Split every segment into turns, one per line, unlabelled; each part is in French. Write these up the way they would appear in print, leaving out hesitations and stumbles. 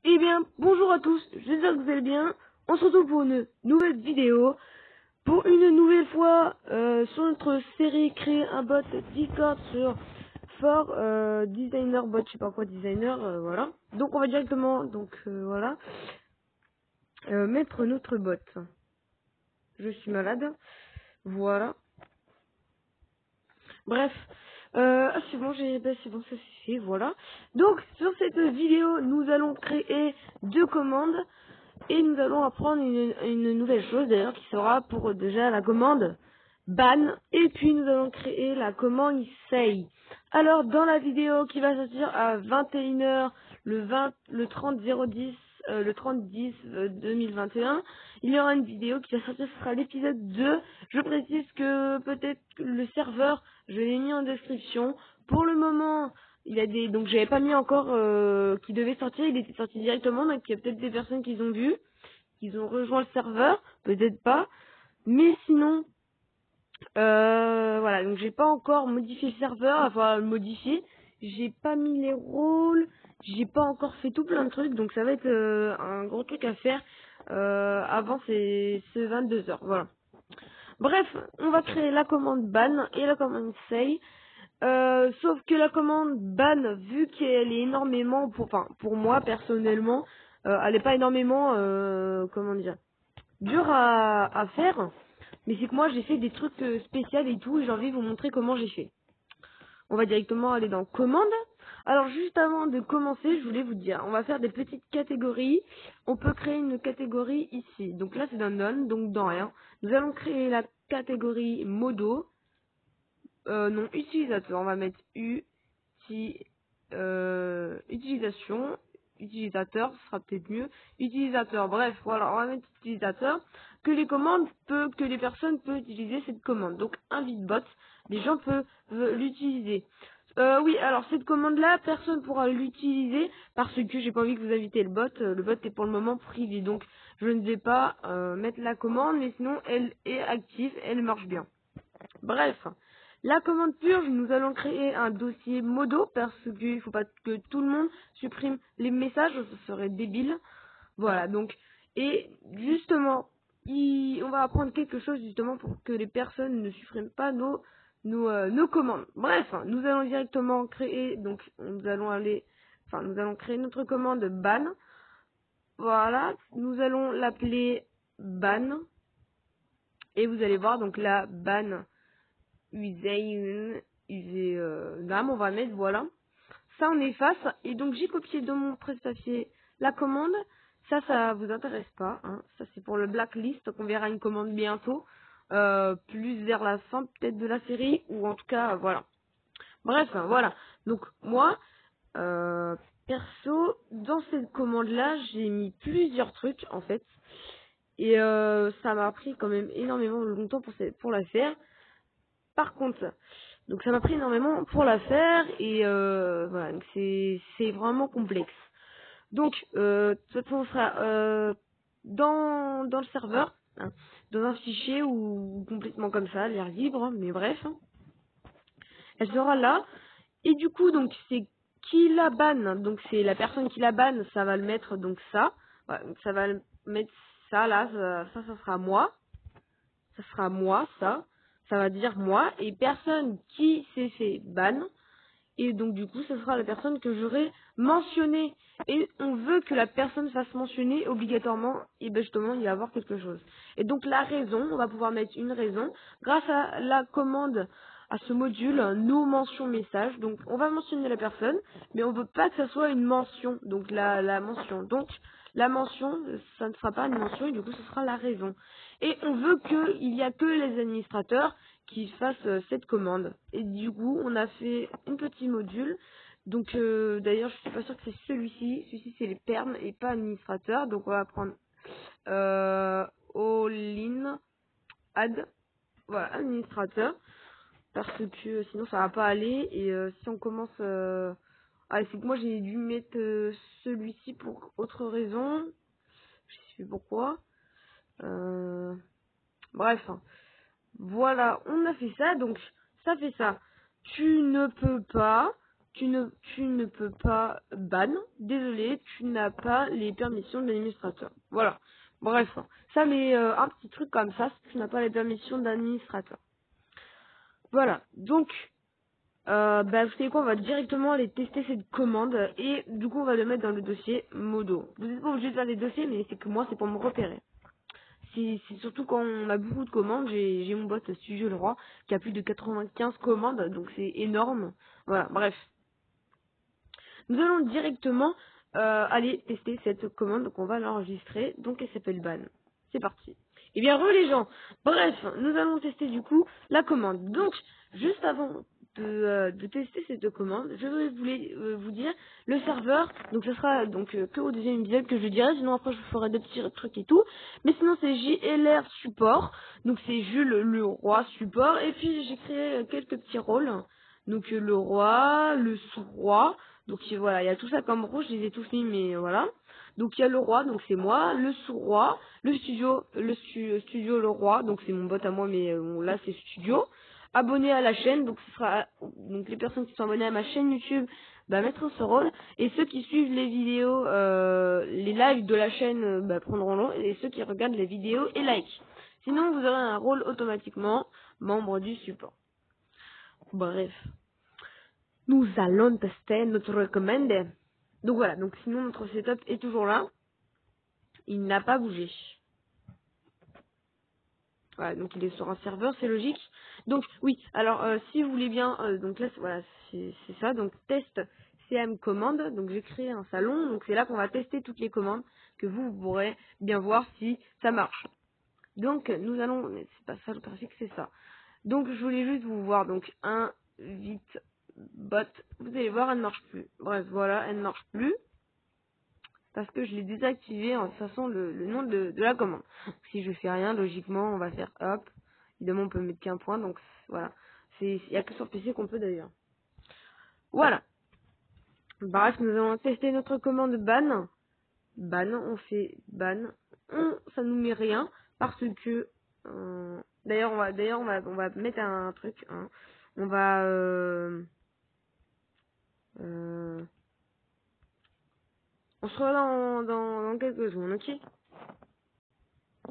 Eh bien, bonjour à tous, j'espère que vous allez bien. On se retrouve pour une nouvelle vidéo. Pour une nouvelle fois, sur notre série Créer un bot Discord sur For Designer Bot, je sais pas quoi, designer, voilà. Donc on va directement, voilà, mettre notre bot. Je suis malade, voilà. Bref, c'est bon, c'est bon, ça c'est fait, voilà. Donc, sur cette vidéo, nous allons créer deux commandes et nous allons apprendre une nouvelle chose d'ailleurs qui sera pour déjà la commande ban et puis nous allons créer la commande say. Alors, dans la vidéo qui va sortir à 21h le 30/010 le 30/10 2021, il y aura une vidéo qui va sortir, ce sera l'épisode 2. Je précise que peut-être que le serveur, je l'ai mis en description. Pour le moment, il y a donc j'avais pas mis encore qui devait sortir, il était sorti directement, donc il y a peut-être des personnes qui ont vu, qui ont rejoint le serveur, peut-être pas. Mais sinon, voilà, donc j'ai pas encore modifié le serveur, enfin le modifier. J'ai pas mis les rôles, j'ai pas encore fait tout plein de trucs, donc ça va être un gros truc à faire avant ces 22h, voilà. Bref, on va créer la commande ban et la commande say. Sauf que la commande ban, vu qu'elle est énormément, pour moi personnellement, elle est pas énormément, comment dire, dure à faire. Mais c'est que moi j'ai fait des trucs spéciaux et tout, et j'ai envie de vous montrer comment j'ai fait. On va directement aller dans commande. Alors juste avant de commencer, je voulais vous dire, on va faire des petites catégories. On peut créer une catégorie ici. Donc là c'est dans none, donc dans rien. Nous allons créer la catégorie modo. Non, utilisateur. On va mettre utilisation. Utilisateur, ce sera peut-être mieux. Utilisateur, bref, voilà, on va mettre utilisateur. Que les personnes peuvent utiliser cette commande. Donc, invite bot, les gens peuvent l'utiliser. Oui, alors cette commande-là, personne pourra l'utiliser parce que j'ai pas envie que vous invitez le bot. Le bot est pour le moment privé, donc je ne vais pas mettre la commande, mais sinon elle est active, elle marche bien. Bref, la commande purge, nous allons créer un dossier modo parce qu'il ne faut pas que tout le monde supprime les messages, ce serait débile. Voilà, donc, et justement, on va apprendre quelque chose justement pour que les personnes ne suppriment pas nos commandes. Bref, nous allons directement créer, donc nous allons créer notre commande ban. Voilà, nous allons l'appeler ban. Et vous allez voir, donc la ban on va mettre, voilà. Ça, on efface. Et donc, j'ai copié dans mon presse-papier la commande. Ça vous intéresse pas, hein. Ça, c'est pour le blacklist, qu'on verra une commande bientôt. Plus vers la fin, peut-être, de la série. Ou en tout cas, voilà. Bref, voilà. Donc, moi, perso, dans cette commande-là, j'ai mis plusieurs trucs, en fait. Et ça m'a pris quand même énormément longtemps pour la faire. Par contre, donc ça m'a pris énormément pour la faire et voilà, donc c'est vraiment complexe. Donc, de toute façon, on sera dans le serveur, hein, dans un fichier ou complètement comme ça, l'air libre, hein, mais bref, hein. Elle sera là. Et du coup, donc c'est qui la banne, donc c'est la personne qui la banne, ça va le mettre donc ça, voilà, donc ça va le mettre ça là, ça sera moi. Ça sera moi, ça va dire moi, et personne qui s'est fait ban, et donc du coup, ce sera la personne que j'aurai mentionnée. Et on veut que la personne fasse mentionner obligatoirement, et ben justement, il va y avoir quelque chose. Et donc la raison, on va pouvoir mettre une raison, grâce à la commande, à ce module, nous mention message. Donc on va mentionner la personne, mais on veut pas que ça soit une mention, donc la mention. Donc la mention, ça ne sera pas une mention, et du coup, ce sera la raison. Et on veut qu'il n'y a que les administrateurs qui fassent cette commande. Et du coup, on a fait un petit module. Donc, d'ailleurs, je suis pas sûre que c'est celui-ci. Celui-ci, c'est les perms et pas administrateur. Donc, on va prendre all in add. Voilà, administrateur. Parce que sinon, ça va pas aller. Et si on commence... Ah, c'est que moi, j'ai dû mettre celui-ci pour autre raison. Je sais plus pourquoi. Bref, hein. Voilà, on a fait ça, donc ça fait ça. Tu ne peux pas tu ne peux pas ban. Désolé, tu n'as pas les permissions de l'administrateur. Voilà. Bref, ça met un petit truc comme ça si tu n'as pas les permissions d'administrateur. Voilà. Donc, bah, vous savez quoi, on va directement aller tester cette commande et du coup on va le mettre dans le dossier modo. Vous n'êtes pas obligé de faire des dossiers, mais c'est que moi c'est pour me repérer. C'est surtout quand on a beaucoup de commandes, j'ai mon bot Studio Le Roi qui a plus de 95 commandes, donc c'est énorme. Voilà, bref. Nous allons directement aller tester cette commande, donc on va l'enregistrer, donc elle s'appelle ban. C'est parti. Et bien re les gens, bref, nous allons tester du coup la commande. Donc, juste avant de tester cette commande, je voulais vous dire le serveur, donc ce sera donc que au deuxième épisode que je dirai, sinon après je vous ferai des petits trucs et tout. Mais sinon c'est JLR support, donc c'est Jules le roi support, et puis j'ai créé quelques petits rôles, donc le roi, le sous-roi, donc voilà, il y a tout ça comme rouge, je les ai tous mis, mais voilà. Donc il y a le roi, donc c'est moi, le sous-roi, le studio, studio le roi, donc c'est mon bot à moi, mais bon, là c'est studio. Abonné à la chaîne, donc ce sera donc les personnes qui sont abonnées à ma chaîne YouTube bah, mettront ce rôle, et ceux qui suivent les vidéos, les lives de la chaîne bah, prendront l'eau, et ceux qui regardent les vidéos et like. Sinon vous aurez un rôle automatiquement membre du support. Bref. Nous allons tester notre commande. Donc voilà, donc sinon notre setup est toujours là. Il n'a pas bougé. Voilà, donc il est sur un serveur, c'est logique. Donc oui, alors si vous voulez bien, donc là voilà, c'est ça. Donc test CM commande. Donc j'ai créé un salon, donc c'est là qu'on va tester toutes les commandes que vous pourrez bien voir si ça marche. Donc nous allons, mais c'est pas ça le graphique, c'est ça. Donc je voulais juste vous voir, donc invite bot, vous allez voir, elle ne marche plus. Bref, voilà, elle ne marche plus. Parce que je l'ai désactivé en façon le nom de la commande. Si je fais rien, logiquement, on va faire hop. Évidemment, on peut mettre qu'un point, donc voilà. Il n'y a que sur PC qu'on peut d'ailleurs. Voilà. Bref, nous allons tester notre commande ban. Ban, on fait ban. Ça nous met rien parce que d'ailleurs on va mettre un truc. Hein. On va on se revoit dans quelques secondes, ok?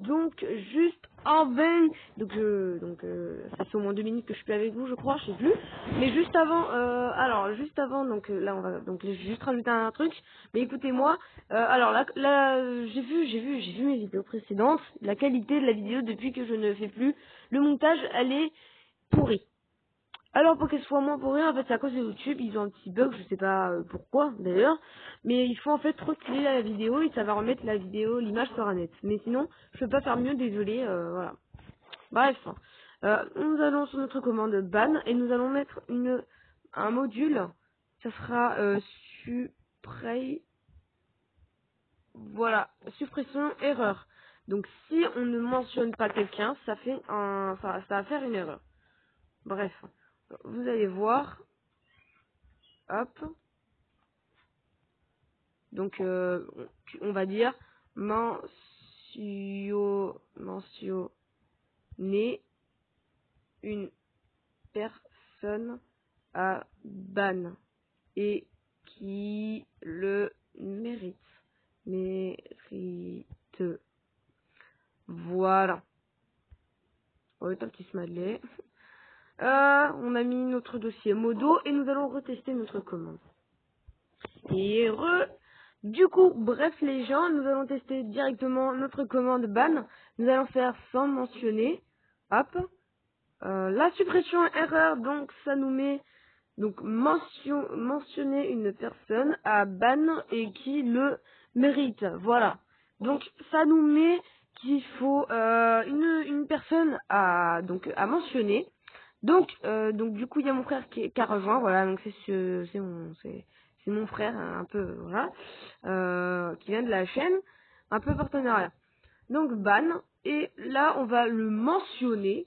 Donc juste avant, ça fait au moins 2 minutes que je suis plus avec vous, je crois, je sais plus. Mais juste avant, donc là on va, donc j'ai juste rajouté un truc. Mais écoutez-moi, alors là j'ai vu mes vidéos précédentes. La qualité de la vidéo depuis que je ne fais plus le montage, elle est pourrie. Alors pour qu'elle soit moins pourrie, en fait c'est à cause de YouTube, ils ont un petit bug, je sais pas pourquoi d'ailleurs, mais il faut en fait retirer la vidéo et ça va remettre la vidéo, l'image sera nette. Mais sinon, je peux pas faire mieux, désolé, voilà. Bref, nous allons sur notre commande ban et nous allons mettre un module, ça sera voilà, suppression erreur. Donc si on ne mentionne pas quelqu'un, ça va faire une erreur. Bref, vous allez voir. Hop. Donc, on va dire mentionner une personne à ban et qui le mérite. Mérite. Voilà. On va mettre un petit smiley. On a mis notre dossier modo et nous allons retester notre commande. Et du coup, bref les gens, nous allons tester directement notre commande ban. Nous allons faire sans mentionner. Hop. La suppression erreur, donc ça nous met donc mentionner une personne à ban et qui le mérite. Voilà. Donc ça nous met qu'il faut une personne à mentionner. Donc du coup il y a mon frère qui a rejoint. Voilà, donc c'est mon frère un peu voilà qui vient de la chaîne, un peu partenariat. Donc ban et là on va le mentionner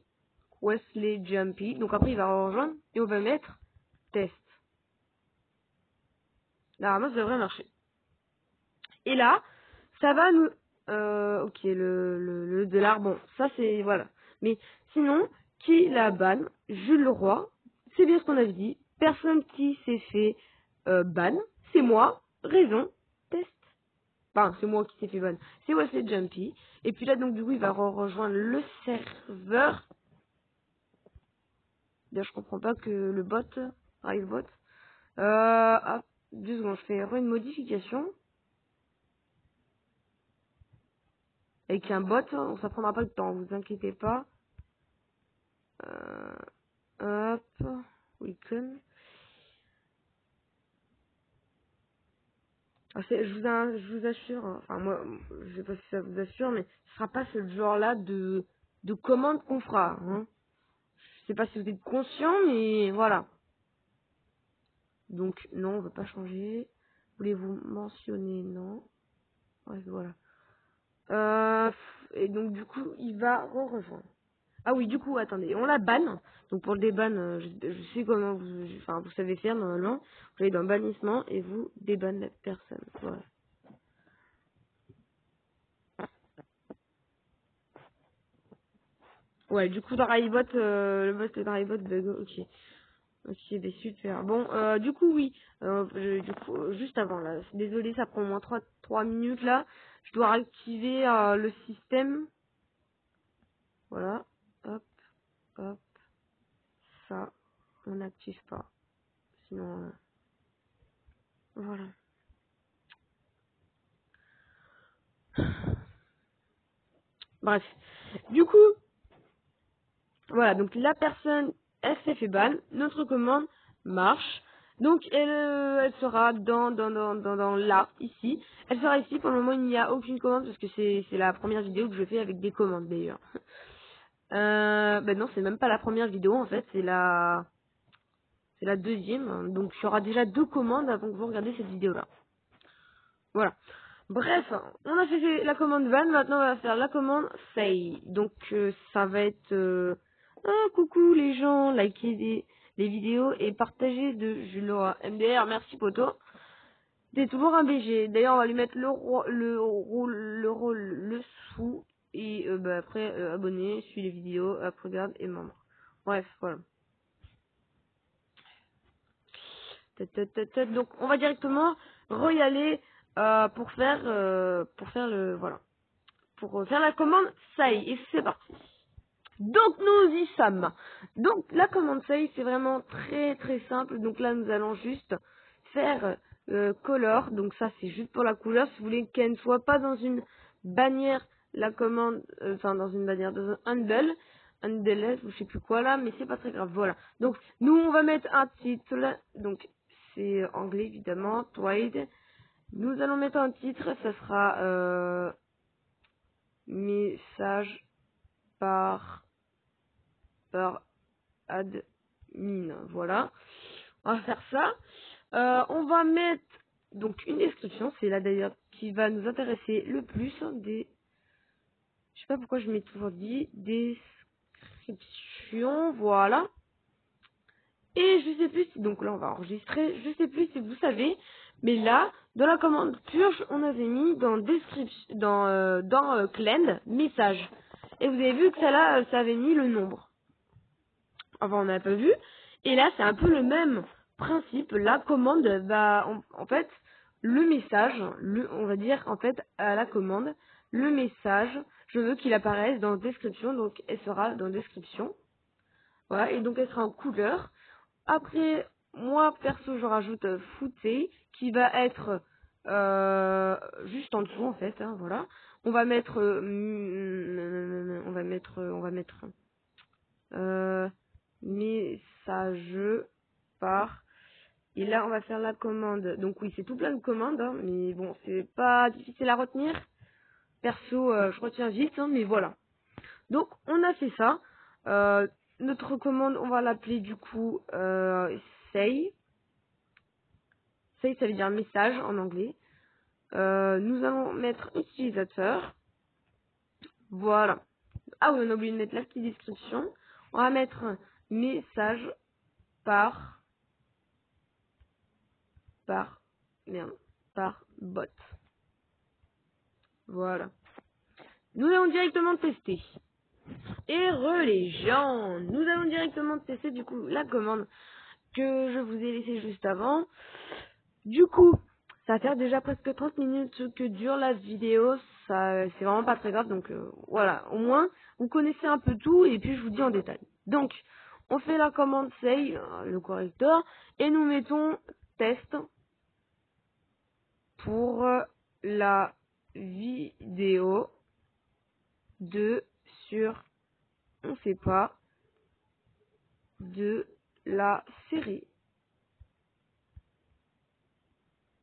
Wesley Jumpy. Donc après il va rejoindre et on va mettre test. Normalement ça devrait marcher. Et là ça va nous ok le dollar bon ça c'est voilà. Mais sinon qui la ban Jules Leroy, c'est bien ce qu'on avait dit. personne qui s'est fait ban, c'est moi, raison, test. Enfin, c'est moi qui s'est fait ban, c'est Wesley Jumpy. Et puis là, donc du coup, il va rejoindre le serveur. D'ailleurs, je comprends pas que le bot, Rivebot. Hop, 2 secondes, je fais une modification. Avec un bot, ça prendra pas de temps, vous inquiétez pas. Hop, Weekend. Je vous assure, hein, enfin moi, je sais pas si ça vous assure, mais ce sera pas ce genre-là de commande qu'on fera. Hein. Je sais pas si vous êtes conscient, mais voilà. Donc non, on va pas changer. Voulez-vous mentionner? Non. Ouais, voilà. Et donc du coup, il va rejoindre. Ah oui, du coup, attendez, on la banne. Donc pour le déban, je sais comment vous savez faire normalement. Vous allez dans bannissement et vous débanne la personne. Voilà. Ouais, du coup, dans Railbot, le bot de Railbot bug, ok. Ok, ben super. Bon, du coup, oui. Du coup, juste avant, là. Désolé, ça prend au moins 3 minutes, là. Je dois réactiver le système. Voilà. Hop, hop. Ça, on n'active pas. Sinon, voilà. Bref. Du coup, voilà. Donc, la personne, elle s'est fait ban. Notre commande marche. Donc, elle sera dans là, ici. Elle sera ici. Pour le moment, il n'y a aucune commande parce que c'est la première vidéo que je fais avec des commandes, d'ailleurs. Ben non, c'est même pas la première vidéo, en fait. C'est la deuxième. Donc, il y aura déjà 2 commandes avant que vous regardiez cette vidéo-là. Voilà. Bref, on a fait la commande van, maintenant on va faire la commande say. Donc ça va être coucou les gens, likez les vidéos et partagez de Jules Laura MDR, merci poto. T'es toujours un BG. D'ailleurs on va lui mettre le sous et bah, après abonné, suit les vidéos, après regarde et membre. Bref, voilà. Donc on va directement y aller pour faire le voilà. Pour faire la commande say et c'est parti. Donc nous y sommes. Donc la commande say c'est vraiment très très simple. Donc là nous allons juste faire color. Donc ça c'est juste pour la couleur. Si vous voulez qu'elle ne soit pas dans une bannière, la commande, enfin dans une bannière, dans un handle, ou je sais plus quoi là, mais c'est pas très grave. Voilà. Donc nous on va mettre un titre. Donc c'est anglais évidemment. Twide. Nous allons mettre un titre. Ça sera message par admin. Voilà. On va faire ça. On va mettre donc une description. C'est là d'ailleurs qui va nous intéresser le plus. Je sais pas pourquoi je mets toujours dit description. Voilà. Et je sais plus si, donc là on va enregistrer. Je sais plus si vous savez, mais là dans la commande purge, on avait mis dans description, dans clen message. Et vous avez vu que ça là, ça avait mis le nombre. Enfin, on n'a pas vu. Et là, c'est un peu le même principe. La commande va, en fait, le message, on va dire, en fait, à la commande, le message, je veux qu'il apparaisse dans description, donc elle sera dans description. Voilà, et donc elle sera en couleur. Après, moi, perso, je rajoute footer, qui va être juste en dessous, en fait, hein, voilà. On va mettre, message par, et là on va faire la commande. Donc oui, c'est tout plein de commandes, hein, mais bon, c'est pas difficile à retenir. Perso, je retiens vite, hein, mais voilà. Donc on a fait ça. Notre commande, on va l'appeler du coup say. Say, ça veut dire message en anglais. Nous allons mettre utilisateur. Voilà. Ah oui, on a oublié de mettre la petite description. On va mettre message par bot. Voilà. Nous allons directement tester. Et les gens, nous allons directement tester du coup la commande. que je vous ai laissé juste avant. Du coup, ça va faire déjà presque 30 minutes que dure la vidéo. Ça, c'est vraiment pas très grave. Donc voilà, au moins, vous connaissez un peu tout et puis je vous dis en détail. Donc, on fait la commande save, le correcteur, et nous mettons test pour la vidéo sur, on sait pas, de la série.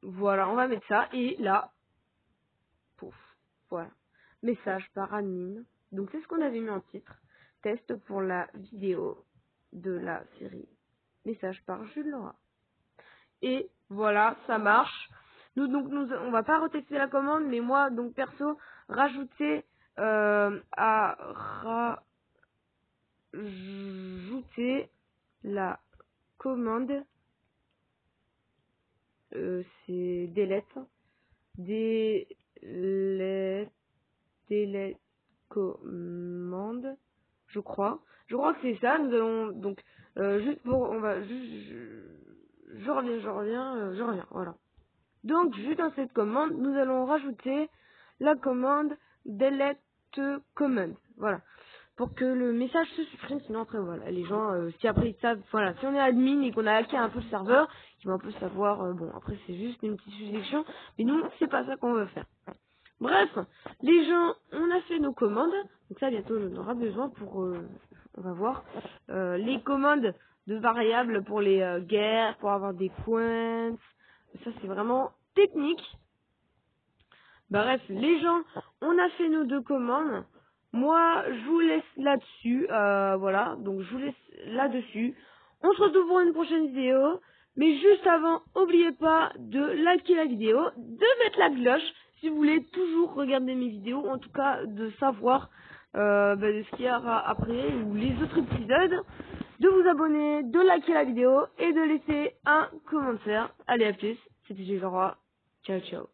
Voilà, on va mettre ça, et là, pouf, voilà, message par admin. Donc c'est ce qu'on avait mis en titre, test pour la vidéo de la série, message par Jules Laura. Et voilà, ça marche. On va pas retexter la commande, mais moi, donc perso, rajouter la commande, c'est delete commande, je crois que c'est ça. Nous allons donc juste pour, on va juste, je reviens, voilà. Donc juste dans cette commande, nous allons rajouter la commande delete command, voilà, pour que le message se supprime. Sinon après voilà, les gens si après ils savent, voilà, si on est admin et qu'on a hacké un peu le serveur, ils vont un peu savoir, bon après c'est juste une petite suggestion, mais nous c'est pas ça qu'on veut faire. Bref, les gens, on a fait nos commandes, donc ça bientôt on aura besoin pour, on va voir, les commandes de variables pour les guerres, pour avoir des points, ça c'est vraiment technique. Bref, les gens, on a fait nos 2 commandes, moi je vous laisse là-dessus, voilà, donc je vous laisse là-dessus, on se retrouve pour une prochaine vidéo. Mais juste avant, n'oubliez pas de liker la vidéo, de mettre la cloche si vous voulez toujours regarder mes vidéos, en tout cas de savoir de ce qu'il y aura après ou les autres épisodes, de vous abonner, de liker la vidéo et de laisser un commentaire. Allez, à plus, c'était Jules Laura, ciao ciao.